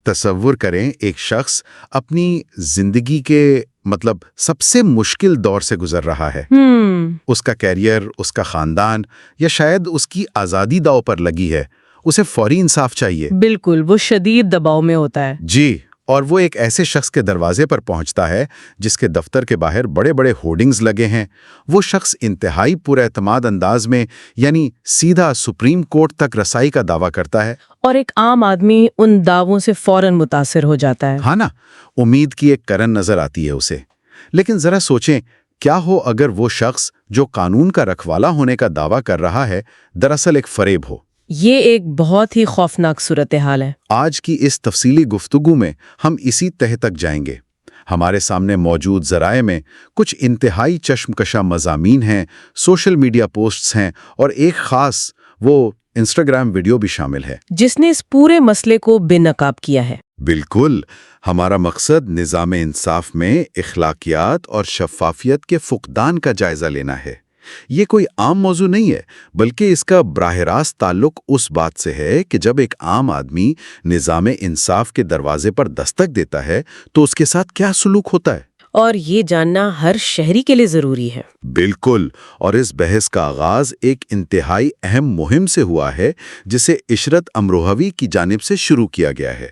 تصور کریں ایک شخص اپنی زندگی کے سب سے مشکل دور سے گزر رہا ہے۔ اس کا کیریئر، اس کا خاندان یا شاید اس کی آزادی داؤ پر لگی ہے۔ اسے فوری انصاف چاہیے۔ بالکل، وہ شدید دباؤ میں ہوتا ہے۔ جی، اور وہ ایک ایسے شخص کے دروازے پر پہنچتا ہے جس کے دفتر کے باہر بڑے بڑے ہورڈنگز لگے ہیں۔ وہ شخص انتہائی پر اعتماد انداز میں یعنی سیدھا سپریم کورٹ تک رسائی کا دعویٰ کرتا ہے، اور ایک عام آدمی ان دعووں سے فوراً متاثر ہو جاتا ہے۔ ہاں نا، امید کی ایک کرن نظر آتی ہے اسے۔ لیکن ذرا سوچیں، کیا ہو اگر وہ شخص جو قانون کا رکھوالا ہونے کا دعویٰ کر رہا ہے دراصل ایک فریب ہو؟ یہ ایک بہت ہی خوفناک صورتحال ہے۔ آج کی اس تفصیلی گفتگو میں ہم اسی تہہ تک جائیں گے۔ ہمارے سامنے موجود ذرائع میں کچھ انتہائی چشم کشا مضامین ہیں، سوشل میڈیا پوسٹس ہیں، اور ایک خاص وہ انسٹاگرام ویڈیو بھی شامل ہے جس نے اس پورے مسئلے کو بے نقاب کیا ہے۔ بالکل، ہمارا مقصد نظام انصاف میں اخلاقیات اور شفافیت کے فقدان کا جائزہ لینا ہے۔ یہ کوئی عام موضوع نہیں ہے، بلکہ اس کا براہ راست تعلق اس بات سے ہے کہ جب ایک عام آدمی نظام انصاف کے دروازے پر دستک دیتا ہے تو اس کے ساتھ کیا سلوک ہوتا ہے۔ اور یہ جاننا ہر شہری کے لیے ضروری ہے۔ بالکل، اور اس بحث کا آغاز ایک انتہائی اہم مہم سے ہوا ہے جسے عشرت امروہوی کی جانب سے شروع کیا گیا ہے،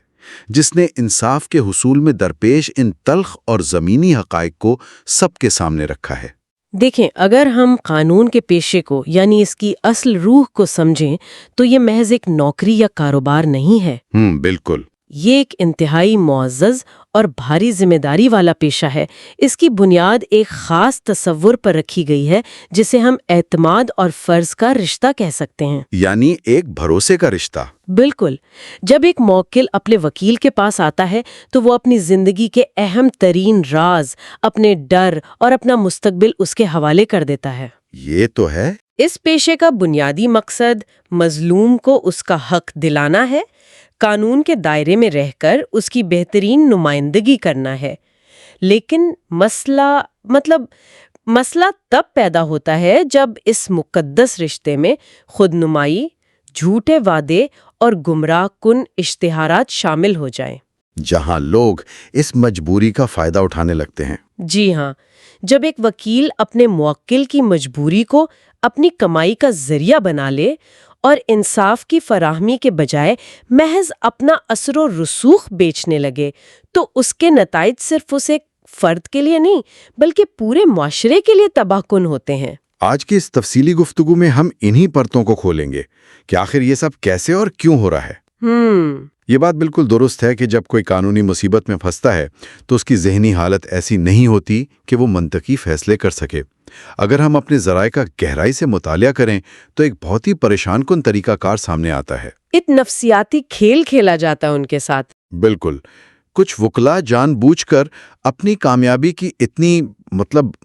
جس نے انصاف کے حصول میں درپیش ان تلخ اور زمینی حقائق کو سب کے سامنے رکھا ہے۔ دیکھیں، اگر ہم قانون کے پیشے کو یعنی اس کی اصل روح کو سمجھیں تو یہ محض ایک نوکری یا کاروبار نہیں ہے۔ بالکل، یہ ایک انتہائی معزز اور بھاری ذمہ داری والا پیشہ ہے۔ اس کی بنیاد ایک خاص تصور پر رکھی گئی ہے جسے ہم اعتماد اور فرض کا رشتہ کہہ سکتے ہیں، یعنی ایک بھروسے کا رشتہ۔ بالکل، جب ایک موکل اپنے وکیل کے پاس آتا ہے تو وہ اپنی زندگی کے اہم ترین راز، اپنے ڈر اور اپنا مستقبل اس کے حوالے کر دیتا ہے۔ یہ تو ہے۔ اس پیشے کا بنیادی مقصد مظلوم کو اس کا حق دلانا ہے، قانون کے دائرے میں رہ کر اس کی بہترین نمائندگی کرنا ہے۔ لیکن مسئلہ تب پیدا ہوتا ہے جب اس مقدس رشتے میں خود نمائی، جھوٹے وعدے اور گمراہ کن اشتہارات شامل ہو جائیں، جہاں لوگ اس مجبوری کا فائدہ اٹھانے لگتے ہیں۔ جی ہاں، جب ایک وکیل اپنے موکل کی مجبوری کو اپنی کمائی کا ذریعہ بنا لے اور انصاف کی فراہمی کے بجائے محض اپنا اثر و رسوخ بیچنے لگے تو اس کے نتائج صرف اس ایک فرد کے لیے نہیں بلکہ پورے معاشرے کے لیے تباہ کن ہوتے ہیں۔ آج کی اس تفصیلی گفتگو میں ہم انہی پرتوں کو کھولیں گے کہ آخر یہ سب کیسے اور کیوں ہو رہا ہے۔ یہ بات بالکل درست ہے کہ جب کوئی قانونی مصیبت میں پھنستا ہے تو اس کی ذہنی حالت ایسی نہیں ہوتی کہ وہ منطقی فیصلے کر سکے۔ اگر ہم اپنے ذرائع کا گہرائی سے مطالعہ کریں تو ایک بہت ہی پریشان کن طریقہ کار سامنے آتا ہے۔ ایک نفسیاتی کھیل کھیلا جاتا ہے ان کے ساتھ۔ بالکل، کچھ وکلا جان بوجھ کر اپنی کامیابی کی اتنی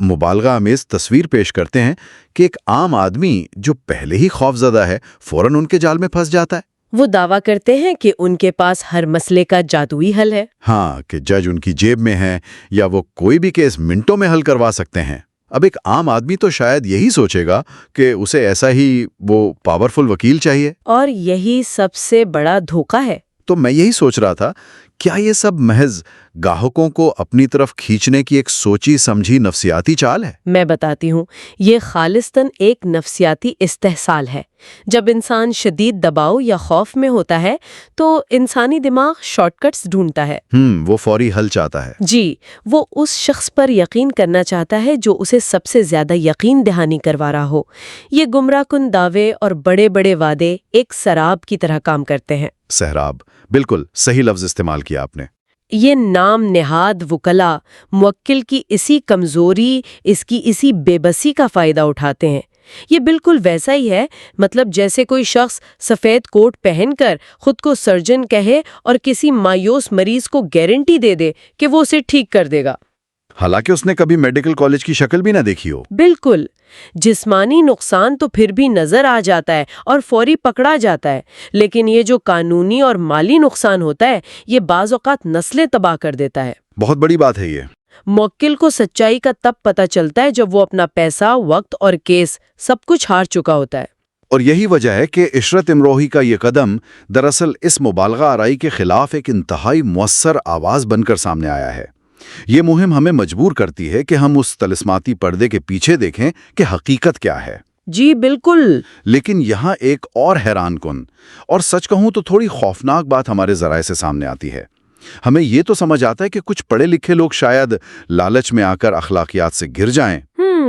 مبالغہ آمیز تصویر پیش کرتے ہیں کہ ایک عام آدمی جو پہلے ہی خوفزدہ ہے فوراً ان کے جال میں پھنس جاتا ہے۔ وہ دعویٰ کرتے ہیں کہ ان کے پاس ہر مسئلے کا جادوئی حل ہے۔ ہاں، کہ جج ان کی جیب میں ہے یا وہ کوئی بھی کیس منٹوں میں حل کروا سکتے ہیں۔ اب ایک عام آدمی تو شاید یہی سوچے گا کہ اسے ایسا ہی وہ پاورفل وکیل چاہیے، اور یہی سب سے بڑا دھوکہ ہے۔ تو میں یہی سوچ رہا تھا، کیا یہ سب محض گاہکوں کو اپنی طرف کھینچنے کی ایک سوچی سمجھی نفسیاتی چال ہے؟ میں بتاتی ہوں، یہ خالصتاً ایک نفسیاتی استحصال ہے۔ جب انسان شدید دباؤ یا خوف میں ہوتا ہے تو انسانی دماغ شارٹ کٹس ڈھونڈتا ہے۔ وہ فوری حل چاہتا ہے۔ جی، وہ اس شخص پر یقین کرنا چاہتا ہے جو اسے سب سے زیادہ یقین دہانی کروا رہا ہو۔ یہ گمراہ کن دعوے اور بڑے بڑے وعدے ایک سراب کی طرح کام کرتے ہیں۔ سہراب، بالکل صحیح لفظ استعمال کیا آپ نے۔ یہ نام نہاد وکلا موکل کی اسی کمزوری، اس کی اسی بے بسی کا فائدہ اٹھاتے ہیں۔ یہ بالکل ویسا ہی ہے، جیسے کوئی شخص سفید کوٹ پہن کر خود کو سرجن کہے اور کسی مایوس مریض کو گارنٹی دے دے کہ وہ اسے ٹھیک کر دے گا، حالانکہ اس نے کبھی میڈیکل کالج کی شکل بھی نہ دیکھی ہو۔ بالکل، جسمانی نقصان تو پھر بھی نظر آ جاتا ہے اور فوری پکڑا جاتا ہے، لیکن یہ جو قانونی اور مالی نقصان ہوتا ہے یہ بعض اوقات نسلیں تباہ کر دیتا ہے۔ بہت بڑی بات ہے یہ۔ موکل کو سچائی کا تب پتہ چلتا ہے جب وہ اپنا پیسہ، وقت اور کیس سب کچھ ہار چکا ہوتا ہے۔ اور یہی وجہ ہے کہ عشرت امروہی کا یہ قدم دراصل اس مبالغہ آرائی کے خلاف ایک انتہائی مؤثر آواز بن کر سامنے آیا ہے۔ یہ مہم ہمیں مجبور کرتی ہے کہ ہم اس طلسماتی پردے کے پیچھے دیکھیں کہ حقیقت کیا ہے۔ جی بالکل۔ لیکن یہاں ایک اور حیران کن اور سچ کہوں تو تھوڑی خوفناک بات ہمارے ذرائع سے سامنے آتی ہے۔ ہمیں یہ تو سمجھ آتا ہے کہ کچھ پڑھے لکھے لوگ شاید لالچ میں آ کر اخلاقیات سے گر جائیں،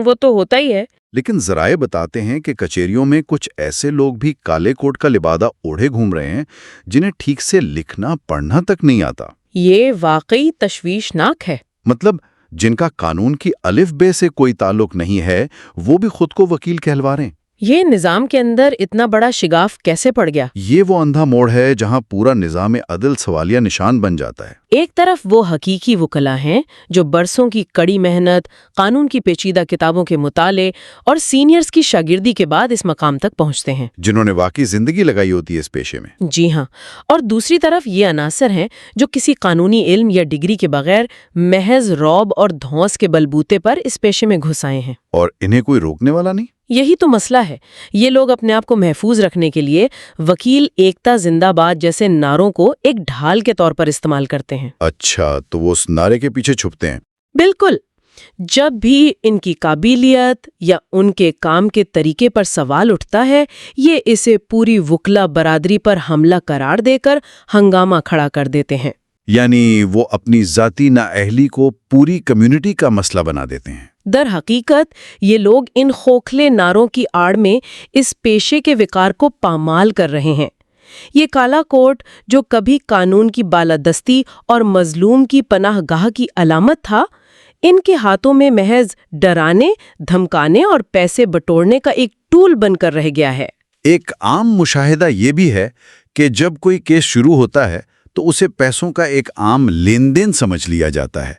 وہ تو ہوتا ہی ہے۔ لیکن ذرائع بتاتے ہیں کہ کچہریوں میں کچھ ایسے لوگ بھی کالے کوٹ کا لبادہ اوڑھے گھوم رہے ہیں جنہیں ٹھیک سے لکھنا پڑھنا تک نہیں آتا۔ یہ واقعی تشویشناک ہے۔ مطلب جن کا قانون کی الف بے سے کوئی تعلق نہیں ہے، وہ بھی خود کو وکیل کہلوا رہے ہیں۔ یہ نظام کے اندر اتنا بڑا شگاف کیسے پڑ گیا؟ یہ وہ اندھا موڑ ہے جہاں پورا نظام عدل سوالیہ نشان بن جاتا ہے۔ ایک طرف وہ حقیقی وکلا ہیں جو برسوں کی کڑی محنت، قانون کی پیچیدہ کتابوں کے مطالعے اور سینئرز کی شاگردی کے بعد اس مقام تک پہنچتے ہیں، جنہوں نے واقعی زندگی لگائی ہوتی ہے اس پیشے میں۔ جی ہاں، اور دوسری طرف یہ عناصر ہیں جو کسی قانونی علم یا ڈگری کے بغیر محض رعب اور دھونس کے بلبوتے پر اس پیشے میں گھس آئے ہیں، اور انہیں کوئی روکنے والا نہیں۔ یہی تو مسئلہ ہے۔ یہ لوگ اپنے آپ کو محفوظ رکھنے کے لیے وکیل ایکتا زندہ باد جیسے نعروں کو ایک ڈھال کے طور پر استعمال کرتے ہیں۔ اچھا، تو وہ اس نعرے کے پیچھے چھپتے ہیں۔ بالکل۔ جب بھی ان کی قابلیت یا ان کے کام کے طریقے پر سوال اٹھتا ہے، یہ اسے پوری وکلا برادری پر حملہ قرار دے کر ہنگامہ کھڑا کر دیتے ہیں۔ یعنی وہ اپنی ذاتی نااہلی کو پوری کمیونٹی کا مسئلہ بنا دیتے ہیں۔ در حقیقت یہ لوگ ان خوکھلے نعروں کی آڑ میں اس پیشے کے وقار کو پامال کر رہے ہیں۔ یہ کالا کوٹ جو کبھی قانون کی بالادستی اور مظلوم کی پناہ گاہ کی علامت تھا، ان کے ہاتھوں میں محض ڈرانے، دھمکانے اور پیسے بٹورنے کا ایک ٹول بن کر رہ گیا ہے۔ ایک عام مشاہدہ یہ بھی ہے کہ جب کوئی کیس شروع ہوتا ہے تو اسے پیسوں کا ایک عام لین دین سمجھ لیا جاتا ہے،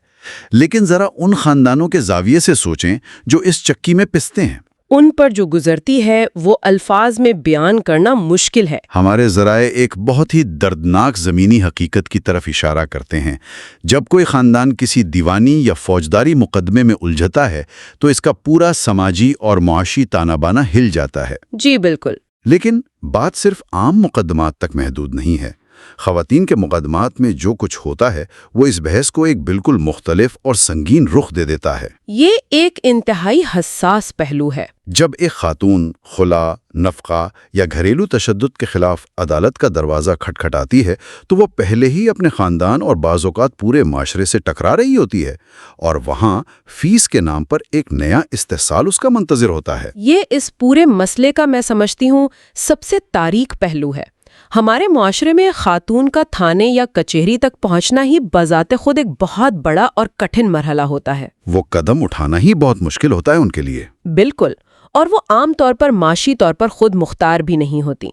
لیکن ذرا ان خاندانوں کے زاویے سے سوچیں جو اس چکی میں پستے ہیں۔ ان پر جو گزرتی ہے وہ الفاظ میں بیان کرنا مشکل ہے۔ ہمارے ذرائع ایک بہت ہی دردناک زمینی حقیقت کی طرف اشارہ کرتے ہیں۔ جب کوئی خاندان کسی دیوانی یا فوجداری مقدمے میں الجھتا ہے تو اس کا پورا سماجی اور معاشی تانا بانا ہل جاتا ہے۔ جی بالکل۔ لیکن بات صرف عام مقدمات تک محدود نہیں ہے۔ خواتین کے مقدمات میں جو کچھ ہوتا ہے وہ اس بحث کو ایک بالکل مختلف اور سنگین رخ دے دیتا ہے۔ یہ ایک انتہائی حساس پہلو ہے۔ جب ایک خاتون خلا، نفقہ یا گھریلو تشدد کے خلاف عدالت کا دروازہ کھٹکھٹاتی ہے تو وہ پہلے ہی اپنے خاندان اور بعض اوقات پورے معاشرے سے ٹکرا رہی ہوتی ہے، اور وہاں فیس کے نام پر ایک نیا استحصال اس کا منتظر ہوتا ہے۔ یہ اس پورے مسئلے کا میں سمجھتی ہوں سب سے تاریک پہلو ہے۔ ہمارے معاشرے میں خاتون کا تھانے یا کچہری تک پہنچنا ہی بذات خود ایک بہت بڑا اور کٹھن مرحلہ ہوتا ہے۔ وہ قدم اٹھانا ہی بہت مشکل ہوتا ہے ان کے لیے۔ بالکل، اور وہ عام طور پر معاشی طور پر خود مختار بھی نہیں ہوتی۔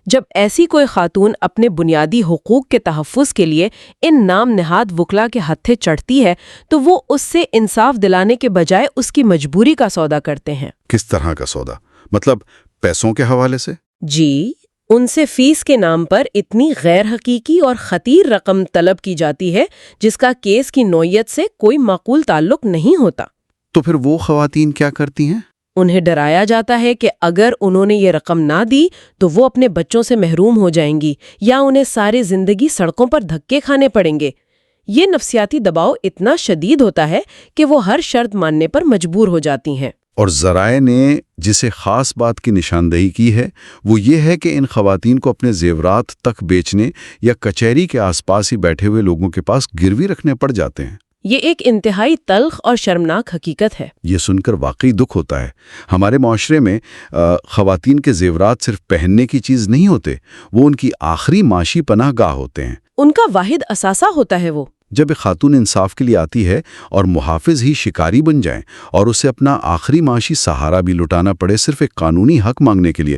جب ایسی کوئی خاتون اپنے بنیادی حقوق کے تحفظ کے لیے ان نام نہاد وکلا کے ہتھے چڑھتی ہے تو وہ اس سے انصاف دلانے کے بجائے اس کی مجبوری کا سودا کرتے ہیں۔ کس طرح کا سودا؟ مطلب پیسوں کے حوالے سے؟ جی، ان سے فیس کے نام پر اتنی غیر حقیقی اور خطیر رقم طلب کی جاتی ہے جس کا کیس کی نوعیت سے کوئی معقول تعلق نہیں ہوتا۔ تو پھر وہ خواتین کیا کرتی ہیں؟ انہیں ڈرایا جاتا ہے کہ اگر انہوں نے یہ رقم نہ دی تو وہ اپنے بچوں سے محروم ہو جائیں گی یا انہیں ساری زندگی سڑکوں پر دھکے کھانے پڑیں گے۔ یہ نفسیاتی دباؤ اتنا شدید ہوتا ہے کہ وہ ہر شرط ماننے پر مجبور ہو جاتی ہیں۔ اور ذرائع نے جسے خاص بات کی نشاندہی کی ہے وہ یہ ہے کہ ان خواتین کو اپنے زیورات تک بیچنے یا کچہری کے آس پاس ہی بیٹھے ہوئے لوگوں کے پاس گروی رکھنے پڑ جاتے ہیں۔ یہ ایک انتہائی تلخ اور شرمناک حقیقت ہے۔ یہ سن کر واقعی دکھ ہوتا ہے۔ ہمارے معاشرے میں خواتین کے زیورات صرف پہننے کی چیز نہیں ہوتے، وہ ان کی آخری معاشی پناہ گاہ ہوتے ہیں۔ ان کا واحد اثاثہ ہوتا ہے وہ۔ جب ایک خاتون انصاف کے لیے آتی ہے اور محافظ ہی شکاری بن جائیں اور اسے اپنا آخری معاشی سہارا بھی لٹانا پڑے صرف ایک قانونی حق مانگنے کے لیے،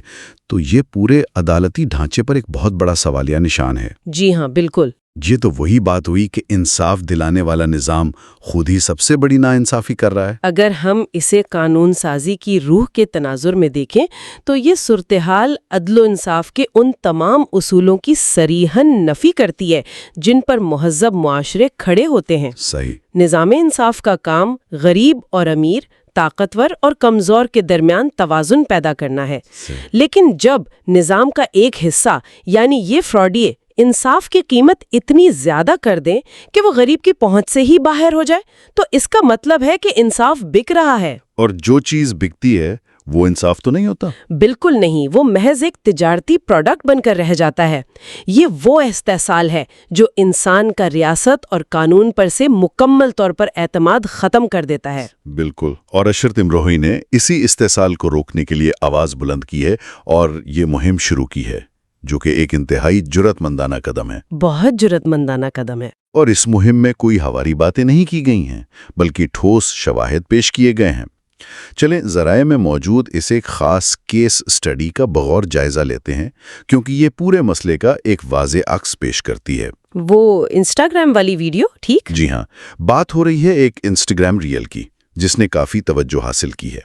تو یہ پورے عدالتی ڈھانچے پر ایک بہت بڑا سوالیہ نشان ہے۔ جی ہاں، بالکل۔ یہ تو وہی بات ہوئی کہ انصاف دلانے والا نظام خود ہی سب سے بڑی ناانصافی کر رہا ہے۔ اگر ہم اسے قانون سازی کی روح کے تناظر میں دیکھیں تو یہ صورتحال عدل و انصاف کے ان تمام اصولوں کی صریحاً نفی کرتی ہے جن پر مہذب معاشرے کھڑے ہوتے ہیں۔ صحیح۔ نظام انصاف کا کام غریب اور امیر، طاقتور اور کمزور کے درمیان توازن پیدا کرنا ہے۔ لیکن جب نظام کا ایک حصہ یعنی یہ فراڈیے انصاف کی قیمت اتنی زیادہ کر دیں کہ وہ غریب کی پہنچ سے ہی باہر ہو جائے تو اس کا مطلب ہے کہ انصاف بک رہا ہے۔ اور جو چیز بکتی ہے وہ انصاف تو نہیں ہوتا؟ بالکل نہیں، وہ محض ایک تجارتی پروڈکٹ بن کر رہ جاتا ہے۔ یہ وہ استحصال ہے جو انسان کا ریاست اور قانون پر سے مکمل طور پر اعتماد ختم کر دیتا ہے۔ بالکل، اور اشرت امروہی نے اسی استحصال کو روکنے کے لیے آواز بلند کی ہے اور یہ مہم شروع کی ہے، جو کہ ایک انتہائی جرأت مندانہ قدم ہے۔ بہت جرأت مندانہ قدم ہے۔ اور اس مہم میں کوئی ہواری باتیں نہیں کی گئی ہیں، بلکہ ٹھوس شواہد پیش کیے گئے ہیں۔ چلیں ذرائع میں موجود اس ایک خاص کیس سٹڈی کا بغور جائزہ لیتے ہیں، کیونکہ یہ پورے مسئلے کا ایک واضح عکس پیش کرتی ہے۔ وہ انسٹاگرام والی ویڈیو، ٹھیک؟ جی ہاں، بات ہو رہی ہے ایک انسٹاگرام ریل کی، جس نے کافی توجہ حاصل کی ہے۔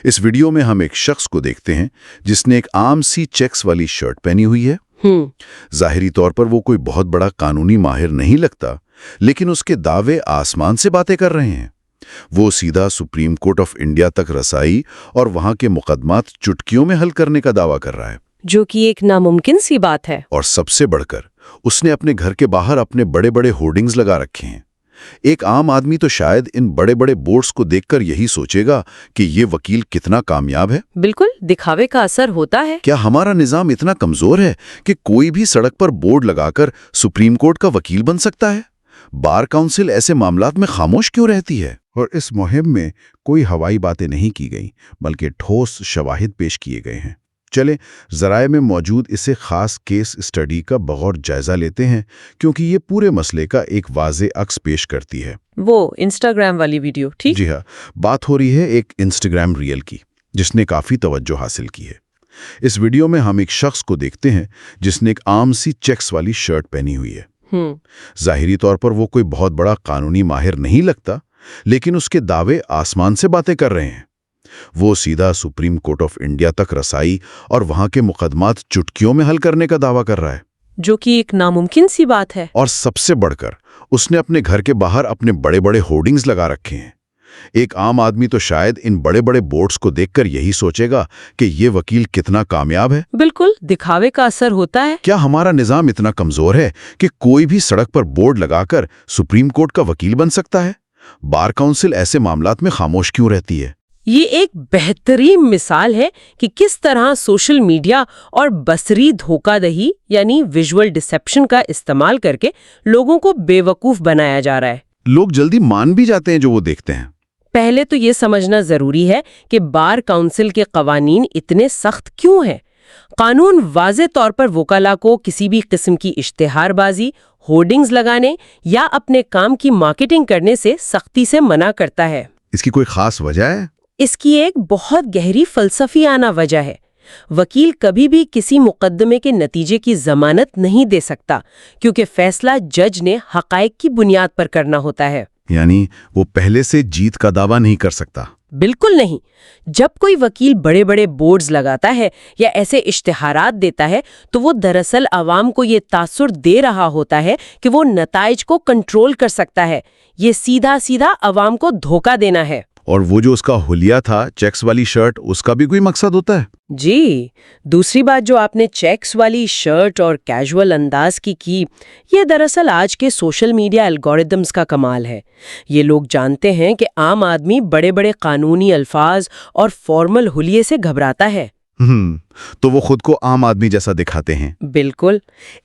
اس ویڈیو میں ہم ایک شخص کو دیکھتے ہیں جس نے ایک عام سی چیکس والی شرٹ پہنی ہوئی ہے۔ ظاہری طور پر وہ کوئی بہت بڑا قانونی ماہر نہیں لگتا، لیکن اس کے دعوے آسمان سے باتیں کر رہے ہیں۔ وہ سیدھا سپریم کورٹ آف انڈیا تک رسائی اور وہاں کے مقدمات چٹکیوں میں حل کرنے کا دعویٰ کر رہا ہے، جو کہ ایک ناممکن سی بات ہے۔ اور سب سے بڑھ کر اس نے اپنے گھر کے باہر اپنے بڑے بڑے ہورڈنگز لگا رکھے ہیں۔ ایک عام آدمی تو شاید ان بڑے بڑے بورڈز کو دیکھ کر یہی سوچے گا کہ یہ وکیل کتنا کامیاب ہے۔ بالکل، دکھاوے کا اثر ہوتا ہے۔ کیا ہمارا نظام اتنا کمزور ہے کہ کوئی بھی سڑک پر بورڈ لگا کر سپریم کورٹ کا وکیل بن سکتا ہے؟ بار کونسل ایسے معاملات میں خاموش کیوں رہتی ہے؟ اور اس مہم میں کوئی ہوائی باتیں نہیں کی گئیں، بلکہ ٹھوس شواہد پیش کیے گئے ہیں۔ چلیں ذرائع میں موجود اسے خاص کیس سٹڈی کا بغور جائزہ لیتے ہیں، کیونکہ یہ پورے مسئلے کا ایک واضح عکس پیش کرتی ہے۔ وہ انسٹاگرام والی ویڈیو، ٹھیک؟ جی ہاں، بات ہو رہی ہے ایک انسٹاگرام ریل کی، جس نے کافی توجہ حاصل کی ہے۔ اس ویڈیو میں ہم ایک شخص کو دیکھتے ہیں جس نے ایک عام سی چیکس والی شرٹ پہنی ہوئی ہے۔ ظاہری طور پر وہ کوئی بہت بڑا قانونی ماہر نہیں لگتا، لیکن اس کے دعوے آسمان سے باتیں کر رہے ہیں۔ وہ سیدھا سپریم کورٹ آف انڈیا تک رسائی اور وہاں کے مقدمات چٹکیوں میں حل کرنے کا دعویٰ کر رہا ہے، جو کہ ایک ناممکن سی بات ہے۔ اور سب سے بڑھ کر اس نے اپنے گھر کے باہر اپنے بڑے بڑے ہورڈنگز لگا رکھے ہیں۔ ایک عام آدمی تو شاید ان بڑے بڑے بورڈز کو دیکھ کر یہی سوچے گا کہ یہ وکیل کتنا کامیاب ہے۔ بالکل، دکھاوے کا اثر ہوتا ہے۔ کیا ہمارا نظام اتنا کمزور ہے کہ کوئی بھی سڑک پر بورڈ لگا کر سپریم کورٹ کا وکیل بن سکتا ہے؟ بار کونسل ایسے معاملات میں خاموش کیوں رہتی ہے؟ یہ ایک بہترین مثال ہے کہ کس طرح سوشل میڈیا اور بصری دھوکہ دہی یعنی ویژول ڈسیپشن کا استعمال کر کے لوگوں کو بے وقوف بنایا جا رہا ہے۔ لوگ جلدی مان بھی جاتے ہیں جو وہ دیکھتے ہیں۔ پہلے تو یہ سمجھنا ضروری ہے کہ بار کونسل کے قوانین اتنے سخت کیوں ہیں۔ قانون واضح طور پر وکلاء کو کسی بھی قسم کی اشتہار بازی، ہورڈنگز لگانے یا اپنے کام کی مارکیٹنگ کرنے سے سختی سے منع کرتا ہے۔ اس کی کوئی خاص وجہ ہے؟ اس کی ایک بہت گہری فلسفیانہ وجہ ہے۔ وکیل کبھی بھی کسی مقدمے کے نتیجے کی ضمانت نہیں دے سکتا، کیونکہ فیصلہ جج نے حقائق کی بنیاد پر کرنا ہوتا ہے۔ یعنی وہ پہلے سے جیت کا دعویٰ نہیں کر سکتا؟ بالکل نہیں۔ جب کوئی وکیل بڑے بڑے بورڈز لگاتا ہے یا ایسے اشتہارات دیتا ہے تو وہ دراصل عوام کو یہ تاثر دے رہا ہوتا ہے کہ وہ نتائج کو کنٹرول کر سکتا ہے۔ یہ سیدھا سیدھا عوام کو دھوکہ دینا ہے۔ اور وہ جو اس کا حلیہ تھا چیکس والی شرٹ، اس کا بھی کوئی مقصد ہوتا ہے؟ جی، دوسری بات جو آپ نے چیکس والی شرٹ اور کیجول انداز کی یہ دراصل آج کے سوشل میڈیا الگوریدمز کا کمال ہے۔ یہ لوگ جانتے ہیں کہ عام آدمی بڑے بڑے قانونی الفاظ اور فارمل حلیے سے گھبراتا ہے، تو وہ خود کو عام آدمی جیسا دکھاتے ہیں۔ بالکل،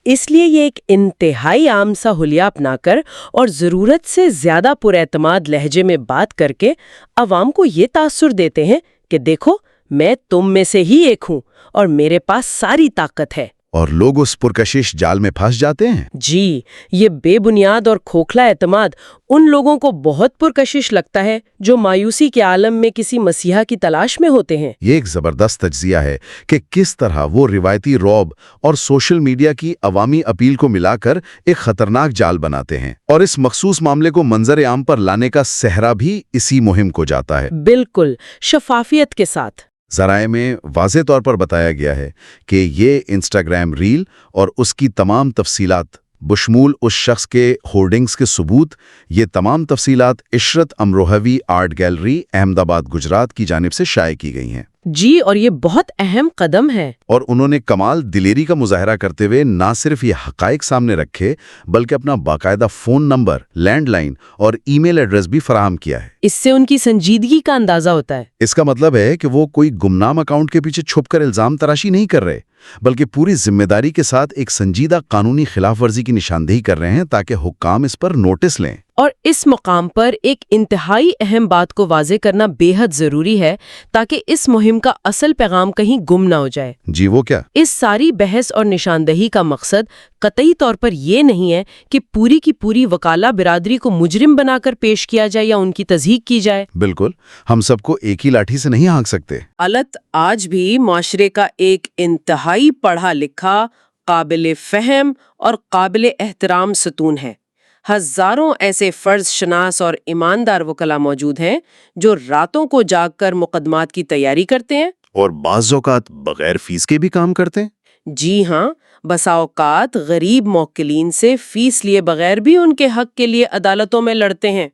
اس لیے یہ ایک انتہائی عام سا حلیہ اپنا کر اور ضرورت سے زیادہ پر اعتماد لہجے میں بات کر کے عوام کو یہ تاثر دیتے ہیں کہ دیکھو میں تم میں سے ہی ایک ہوں اور میرے پاس ساری طاقت ہے۔ اور لوگ اس پرکشش جال میں پھنس جاتے ہیں۔ جی، یہ بے بنیاد اور کھوکھلا اعتماد ان لوگوں کو بہت پرکشش لگتا ہے جو مایوسی کے عالم میں کسی مسیحا کی تلاش میں ہوتے ہیں۔ یہ ایک زبردست تجزیہ ہے کہ کس طرح وہ روایتی رعب اور سوشل میڈیا کی عوامی اپیل کو ملا کر ایک خطرناک جال بناتے ہیں، اور اس مخصوص معاملے کو منظر عام پر لانے کا سہرا بھی اسی مہم کو جاتا ہے۔ بالکل، شفافیت کے ساتھ۔ ذرائع میں واضح طور پر بتایا گیا ہے کہ یہ انسٹاگرام ریل اور اس کی تمام تفصیلات بشمول اس شخص کے ہورڈنگز کے ثبوت، یہ تمام تفصیلات عشرت امروہوی آرٹ گیلری احمد آباد گجرات کی جانب سے شائع کی گئی ہیں۔ جی، اور یہ بہت اہم قدم ہے۔ اور انہوں نے کمال دلیری کا مظاہرہ کرتے ہوئے نہ صرف یہ حقائق سامنے رکھے بلکہ اپنا باقاعدہ فون نمبر، لینڈ لائن اور ای میل ایڈریس بھی فراہم کیا ہے۔ اس سے ان کی سنجیدگی کا اندازہ ہوتا ہے۔ اس کا مطلب ہے کہ وہ کوئی گمنام اکاؤنٹ کے پیچھے چھپ کر الزام تراشی نہیں کر رہے، بلکہ پوری ذمہ داری کے ساتھ ایک سنجیدہ قانونی خلاف ورزی کی نشاندہی کر رہے ہیں تاکہ حکام اس پر نوٹس لیں۔ اور اس مقام پر ایک انتہائی اہم بات کو واضح کرنا بے حد ضروری ہے تاکہ اس مہم کا اصل پیغام کہیں گم نہ ہو جائے۔ جی وہ کیا؟ اس ساری بحث اور نشاندہی کا مقصد قطعی طور پر یہ نہیں ہے کہ پوری کی پوری وکالہ برادری کو مجرم بنا کر پیش کیا جائے یا ان کی تصدیق کی جائے۔ بالکل، ہم سب کو ایک ہی لاٹھی سے نہیں ہانک سکتے۔ الت آج بھی معاشرے کا ایک انتہائی پڑھا لکھا، قابل فہم اور قابل احترام ستون ہے۔ ہزاروں ایسے فرض شناس اور ایماندار وکلا موجود ہیں جو راتوں کو جاگ کر مقدمات کی تیاری کرتے ہیں، اور بعض اوقات بغیر فیس کے بھی کام کرتے ہیں۔ جی ہاں، بسا اوقات غریب موکلین سے فیس لیے بغیر بھی ان کے حق کے لیے عدالتوں میں لڑتے ہیں۔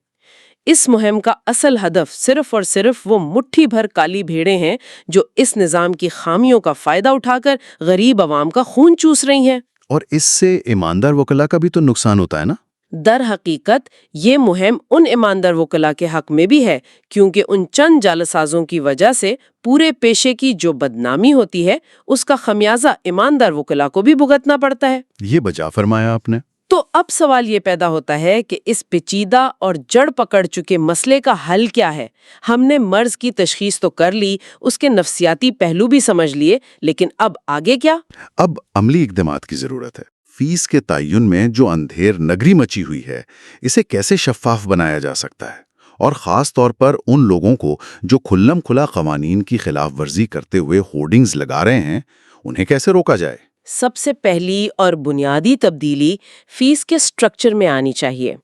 اس مہم کا اصل ہدف صرف اور صرف وہ مٹھی بھر کالی بھیڑیں ہیں جو اس نظام کی خامیوں کا فائدہ اٹھا کر غریب عوام کا خون چوس رہی ہیں۔ اور اس سے ایماندار وکلا کا بھی تو نقصان ہوتا ہے نا؟ در حقیقت یہ مہم ان ایماندار وکلا کے حق میں بھی ہے، کیونکہ ان چند جعلسازوں کی وجہ سے پورے پیشے کی جو بدنامی ہوتی ہے اس کا خمیازہ ایماندار وکلا کو بھی بھگتنا پڑتا ہے۔ یہ بجا فرمایا آپ نے۔ تو اب سوال یہ پیدا ہوتا ہے کہ اس پیچیدہ اور جڑ پکڑ چکے مسئلے کا حل کیا ہے؟ ہم نے مرض کی تشخیص تو کر لی، اس کے نفسیاتی پہلو بھی سمجھ لیے، لیکن اب آگے کیا؟ اب عملی اقدامات کی ضرورت ہے۔ فیس کے تعین میں جو اندھیر نگری مچی ہوئی ہے، اسے کیسے شفاف بنایا جا سکتا ہے؟ اور خاص طور پر ان لوگوں کو جو کھلم کھلا قوانین کی خلاف ورزی کرتے ہوئے ہورڈنگز لگا رہے ہیں، انہیں کیسے روکا جائے؟ سب سے پہلی اور بنیادی تبدیلی فیس کے سٹرکچر میں آنی چاہیے۔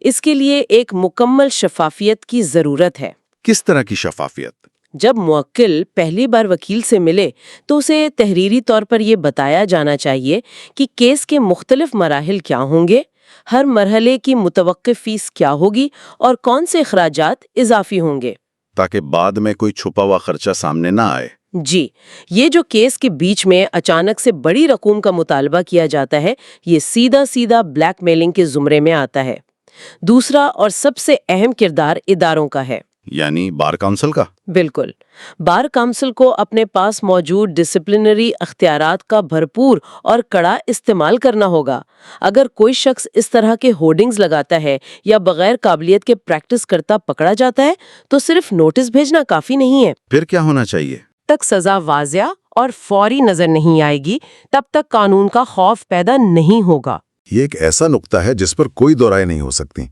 اس کے لیے ایک مکمل شفافیت کی ضرورت ہے۔ کس طرح کی شفافیت؟ جب موکل پہلی بار وکیل سے ملے تو اسے تحریری طور پر یہ بتایا جانا چاہیے کہ کیس کے مختلف مراحل کیا ہوں گے، ہر مرحلے کی متوقع فیس کیا ہوگی اور کون سے اخراجات اضافی ہوں گے، تاکہ بعد میں کوئی چھپا ہوا خرچہ سامنے نہ آئے۔ جی، یہ جو کیس کے بیچ میں اچانک سے بڑی رقوم کا مطالبہ کیا جاتا ہے، یہ سیدھا بلیک میلنگ کے زمرے میں آتا ہے۔ دوسرا اور سب سے اہم کردار اداروں کا ہے، یعنی بار کونسل کا۔ بالکل، بار کونسل کو اپنے پاس موجود ڈسپلنری اختیارات کا بھرپور اور کڑا استعمال کرنا ہوگا۔ اگر کوئی شخص اس طرح کے ہورڈنگز لگاتا ہے یا بغیر قابلیت کے پریکٹس کرتا پکڑا جاتا ہے تو صرف نوٹس بھیجنا کافی نہیں ہے۔ پھر کیا ہونا چاہیے؟ تک سزا واضح اور فوری نظر نہیں آئے گی تب تک قانون کا خوف پیدا نہیں ہوگا۔ یہ ایک ایسا نقطہ ہے جس پر کوئی دو رائے نہیں ہو سکتی۔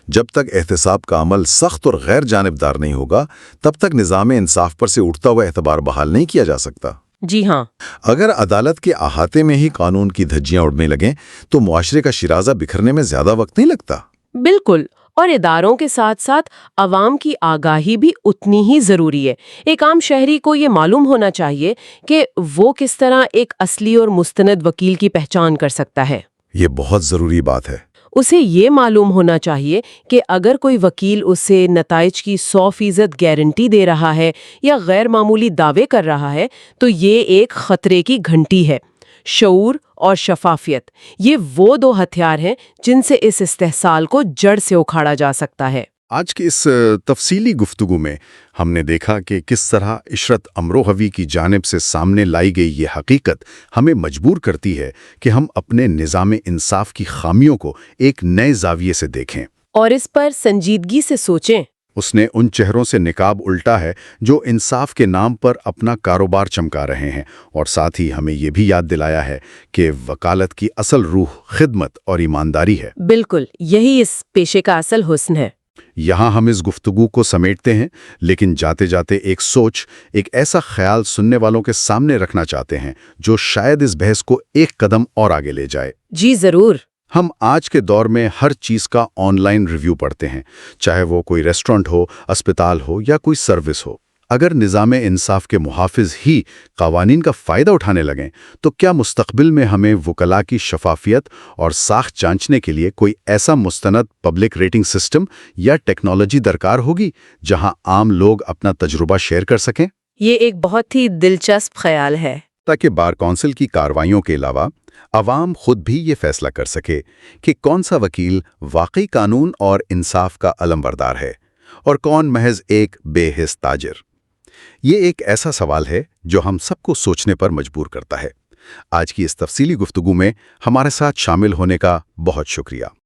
جب تک احتساب کا عمل سخت اور غیر جانبدار نہیں ہوگا، تب تک نظام انصاف پر سے اٹھتا ہوا اعتبار بحال نہیں کیا جا سکتا۔ جی ہاں، اگر عدالت کے احاطے میں ہی قانون کی دھجیاں اڑنے لگیں تو معاشرے کا شیرازہ بکھرنے میں زیادہ وقت نہیں لگتا۔ بالکل، اور اداروں کے ساتھ ساتھ عوام کی آگاہی بھی اتنی ہی ضروری ہے۔ ایک عام شہری کو یہ معلوم ہونا چاہیے کہ وہ کس طرح ایک اصلی اور مستند وکیل کی پہچان کر سکتا ہے۔ یہ بہت ضروری بات ہے۔ اسے یہ معلوم ہونا چاہیے کہ اگر کوئی وکیل اسے نتائج کی 100% گارنٹی دے رہا ہے یا غیر معمولی دعوے کر رہا ہے تو یہ ایک خطرے کی گھنٹی ہے۔ شعور اور شفافیت، یہ وہ دو ہتھیار ہیں جن سے اس استحصال کو جڑ سے اکھاڑا جا سکتا ہے۔ آج کی اس تفصیلی گفتگو میں ہم نے دیکھا کہ کس طرح عشرت امروہوی کی جانب سے سامنے لائی گئی یہ حقیقت ہمیں مجبور کرتی ہے کہ ہم اپنے نظام انصاف کی خامیوں کو ایک نئے زاویے سے دیکھیں اور اس پر سنجیدگی سے سوچیں۔ اس نے ان چہروں سے نقاب الٹا ہے جو انصاف کے نام پر اپنا کاروبار چمکا رہے ہیں، اور ساتھ ہی ہمیں یہ بھی یاد دلایا ہے کہ وکالت کی اصل روح خدمت اور ایمانداری ہے۔ بالکل، یہی اس پیشے کا اصل حسن ہے۔ یہاں ہم اس گفتگو کو سمیٹتے ہیں، لیکن جاتے جاتے ایک سوچ، ایک ایسا خیال سننے والوں کے سامنے رکھنا چاہتے ہیں جو شاید اس بحث کو ایک قدم اور آگے لے جائے۔ جی ضرور۔ ہم آج کے دور میں ہر چیز کا آن لائن ریویو پڑھتے ہیں، چاہے وہ کوئی ریسٹورنٹ ہو، اسپتال ہو یا کوئی سروس ہو۔ اگر نظام انصاف کے محافظ ہی قوانین کا فائدہ اٹھانے لگیں تو کیا مستقبل میں ہمیں وکلاء کی شفافیت اور ساخت جانچنے کے لیے کوئی ایسا مستند پبلک ریٹنگ سسٹم یا ٹیکنالوجی درکار ہوگی جہاں عام لوگ اپنا تجربہ شیئر کر سکیں؟ یہ ایک بہت ہی دلچسپ خیال ہے۔ تاکہ بار کونسل کی کارروائیوں کے علاوہ عوام خود بھی یہ فیصلہ کر سکے کہ کون سا وکیل واقعی قانون اور انصاف کا علمبردار ہے اور کون محض ایک بے حس تاجر۔ یہ ایک ایسا سوال ہے جو ہم سب کو سوچنے پر مجبور کرتا ہے۔ آج کی اس تفصیلی گفتگو میں ہمارے ساتھ شامل ہونے کا بہت شکریہ۔